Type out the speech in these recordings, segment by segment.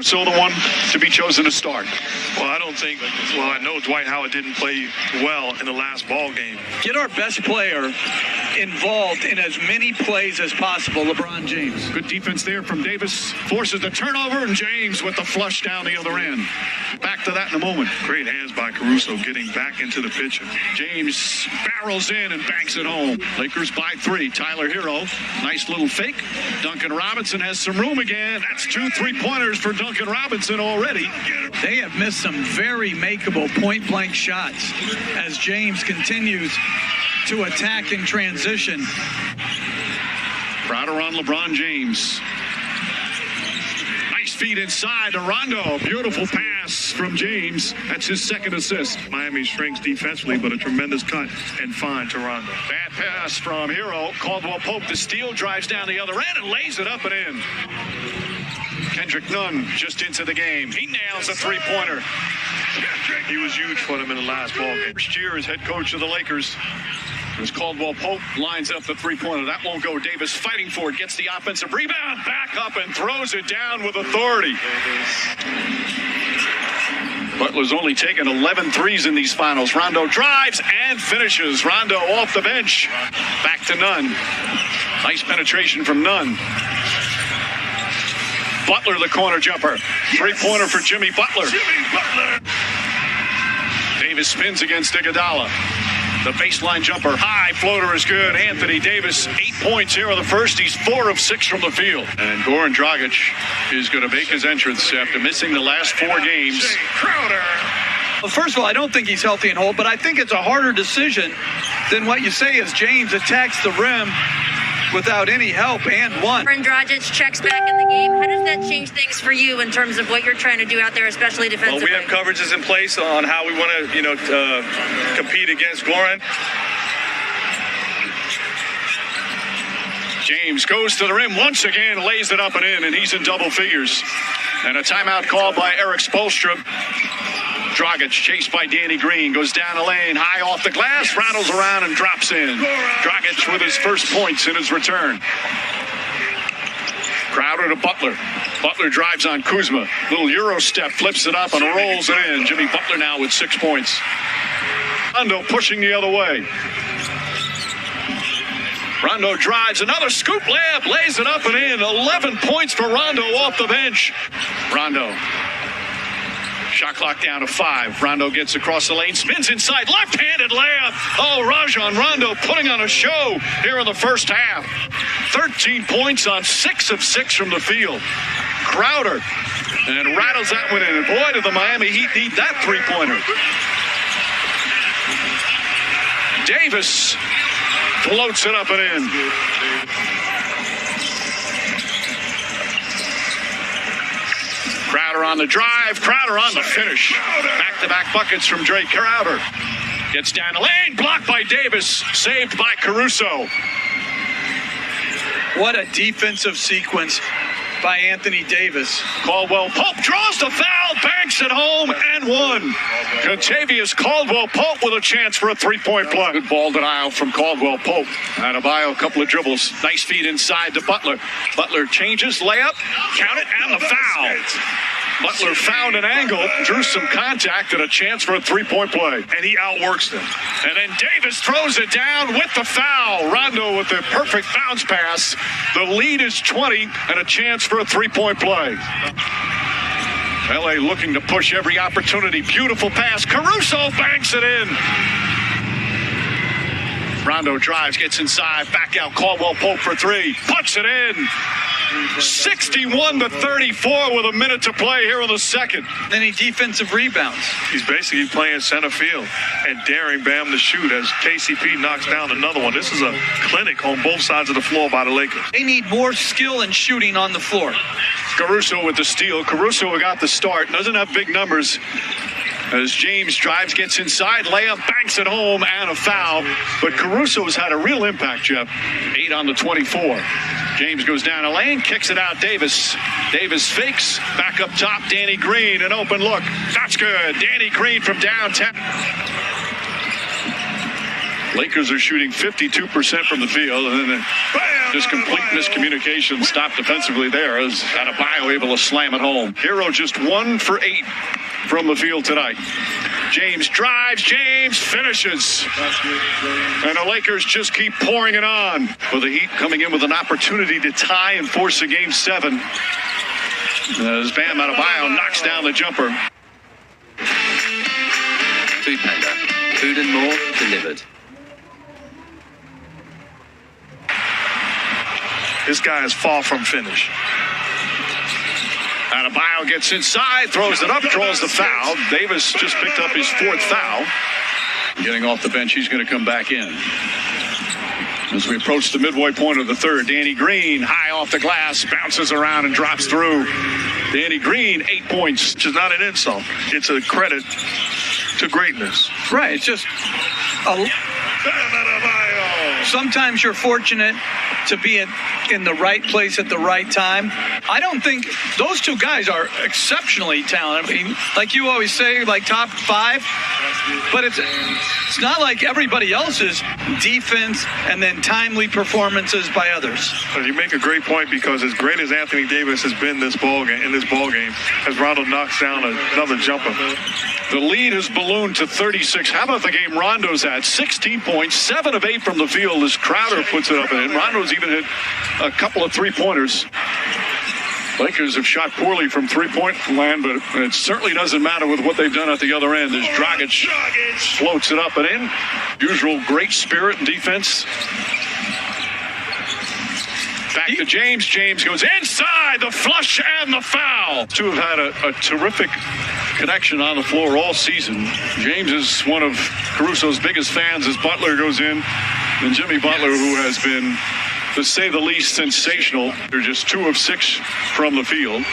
So the one to be chosen to start. Well, I know Dwight Howard didn't play well in the last ball game. Get our best player involved in as many plays as possible, LeBron James. Good defense there from Davis. Forces the turnover, and James with the flush down the other end. Back to that in a moment. Great hands by Caruso getting back into the picture. James barrels in and banks it home. Lakers by 3. Tyler Hero. Nice little fake. Duncan Robinson has some room again. That's 2 3-pointers for Duncan Robinson already. They have missed some very makeable point-blank shots as James continues to attack in transition. Crowder on LeBron James. Nice feed inside to Rondo. Beautiful pass from James. That's his second assist. Miami shrinks defensively, but a tremendous cut and find to Rondo. Bad pass from Hero. Caldwell Pope, the steal, drives down the other end and lays it up and in. Kendrick Nunn just into the game. He nails a 3-pointer. He was huge for them in the last ball game. First year as head coach of the Lakers. As Caldwell Pope lines up the 3-pointer. That won't go. Davis fighting for it. Gets the offensive rebound. Back up and throws it down with authority. Butler's only taken 11 threes in these finals. Rondo drives and finishes. Rondo off the bench. Back to Nunn. Nice penetration from Nunn. Butler, the corner jumper. 3-pointer for Jimmy Butler. Davis spins against Iguodala. The baseline jumper, high floater is good. Anthony Davis, 8 points here in the first. He's 4 of 6 from the field. And Goran Dragic is going to make his entrance after missing the last 4 games. Well, first of all, I don't think he's healthy and whole, but I think it's a harder decision than what you say as James attacks the rim without any help and one. Goran Dragic checks back in the game. How does that change things for you in terms of what you're trying to do out there, especially defensively? Well, we have coverages in place on how we want to, compete against Goran. James goes to the rim once again, lays it up and in, and he's in double figures. And a timeout called by Eric Spoelstra. Dragic chased by Danny Green, goes down the lane, high off the glass, rattles around and drops in. Dragic with his first points in his return. Crowder to Butler. Butler drives on Kuzma. Little Euro step, flips it up and rolls it in. Jimmy Butler now with 6 points. Rondo pushing the other way. Rondo drives, another scoop layup, lays it up and in. 11 points for Rondo off the bench. Rondo. Shot clock down to 5. Rondo gets across the lane, spins inside, left-handed layup. Oh, Rajon Rondo putting on a show here in the first half. 13 points on 6 of 6 from the field. Crowder, and rattles that one in. And boy, did the Miami Heat need that 3-pointer. Davis floats it up and in. Crowder on the drive, Crowder on the finish. Back-to-back buckets from Drake Crowder. Gets down the lane, blocked by Davis, saved by Caruso. What a defensive sequence by Anthony Davis. Caldwell Pope draws the foul, banks it home, and one. Contavious Caldwell Pope with a chance for a 3-point play. Good ball denial from Caldwell Pope. Adebayo, a couple of dribbles. Nice feed inside to Butler. Butler changes, layup, count it, and the foul. Butler found an angle, drew some contact, and a chance for a 3-point play. And he outworks them. And then Davis throws it down with the foul. Rondo with the perfect bounce pass. The lead is 20 and a chance for a 3-point play. LA looking to push every opportunity. Beautiful pass. Caruso banks it in. Rondo drives, gets inside, back out. Caldwell Pope for 3. Puts it in. 61-34 with a minute to play here in the second. Any defensive rebounds? He's basically playing center field and daring Bam to shoot as KCP knocks down another one. This is a clinic on both sides of the floor by the Lakers. They need more skill and shooting on the floor. Caruso with the steal. Caruso got the start. Doesn't have big numbers. As James drives, gets inside, layup, banks it home, and a foul. But Caruso's had a real impact, Jeff. 8 on the 24. James goes down a lane, kicks it out. Davis fakes, back up top. Danny Green, an open look. That's good. Danny Green from downtown. Lakers are shooting 52% from the field, and then just complete miscommunication stopped defensively there as Adebayo able to slam it home. Hero just 1 for 8 from the field tonight. James drives, James finishes. And the Lakers just keep pouring it on, with the Heat coming in with an opportunity to tie and force a Game 7. As Bam Adebayo knocks down the jumper. Food Panda. Food and more delivered. This guy is far from finished. Adebayo gets inside, throws it up, draws the foul. Davis just picked up his 4th foul. Getting off the bench, he's going to come back in. As we approach the midway point of the third, Danny Green, high off the glass, bounces around and drops through. Danny Green, 8 points. Which is not an insult. It's a credit to greatness. Right. It's just sometimes you're fortunate to be in the right place at the right time. I don't think those two guys are exceptionally talented. I mean, like you always say, like top 5, but it's not like everybody else's defense and then timely performances by others. But you make a great point, because as great as Anthony Davis has been in this ball game, as Rondo knocks down another jumper. The lead has ballooned to 36. How about the game Rondo's at? 16 points, 7 of 8 from the field as Crowder puts it up and in. Rondo's even hit a couple of three-pointers. Lakers have shot poorly from three-point land, but it certainly doesn't matter with what they've done at the other end as Dragic floats it up and in. Usual great spirit and defense. Back to James. James goes inside, the flush and the foul. Two have had a terrific connection on the floor all season. James is one of Caruso's biggest fans as Butler goes in. And Jimmy Butler, who has been, to say the least, sensational. They're just 2 of 6 from the field.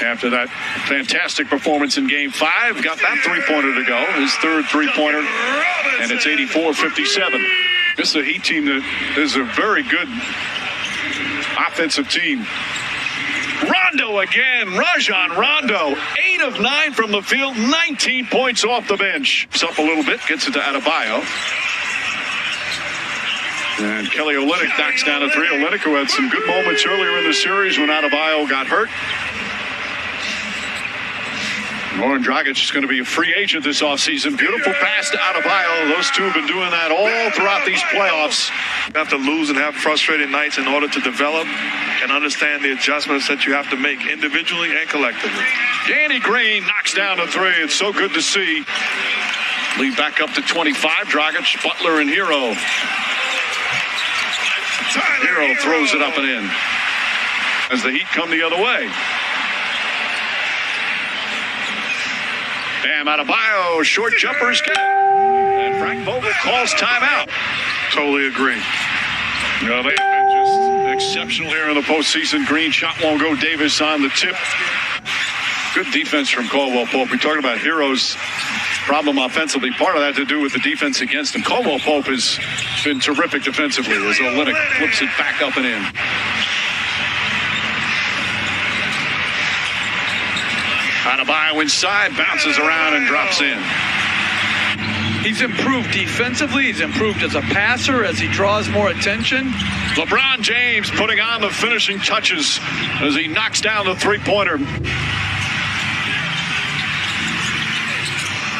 After that fantastic performance in Game 5, got that three-pointer to go. His 3rd three-pointer, and it's 84-57. This is a Heat team that is a very good offensive team. Rondo again, Rajon Rondo, 8 of 9 from the field, 19 points off the bench. It's up a little bit, gets it to Adebayo. And Kelly Olynyk knocks down a 3. Olynyk, who had some good moments earlier in the series when Adebayo got hurt. Goran Dragic is going to be a free agent this offseason. Beautiful pass to Adebayo. Those two have been doing that all throughout these playoffs. You have to lose and have frustrated nights in order to develop and understand the adjustments that you have to make individually and collectively. Danny Green knocks down a 3. It's so good to see. Lead back up to 25. Dragic, Butler, and Hero. Hero throws it up and in as the Heat come the other way. Bam Adebayo, short jumpers good. And Frank Vogel calls timeout. Totally agree. They have been just exceptional here in the postseason. Green shot won't go. Davis on the tip. Good defense from Caldwell Pope. We talked about Hero's problem offensively. Part of that to do with the defense against him. Caldwell Pope has been terrific defensively as Olynyk flips it back up and in. Adebayo inside, bounces around and drops in. He's improved defensively. He's improved as a passer as he draws more attention. LeBron James putting on the finishing touches as he knocks down the three-pointer.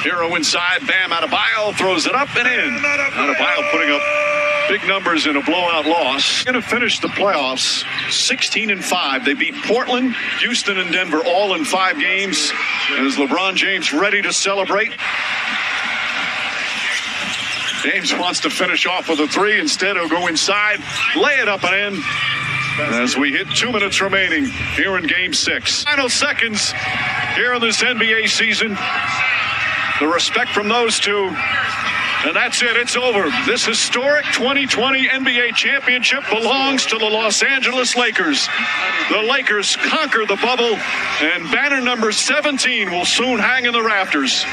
Hero inside, Bam Adebayo throws it up and in. Adebayo putting up big numbers in a blowout loss. Going to finish the playoffs 16-5. They beat Portland, Houston, and Denver all in 5 games. And is LeBron James ready to celebrate? James wants to finish off with a 3. Instead, he'll go inside, lay it up and in. As we hit 2 minutes remaining here in Game 6. Final seconds here in this NBA season. The respect from those two. And that's it. It's over. This historic 2020 NBA championship belongs to the Los Angeles Lakers. The Lakers conquer the bubble, and banner number 17 will soon hang in the rafters.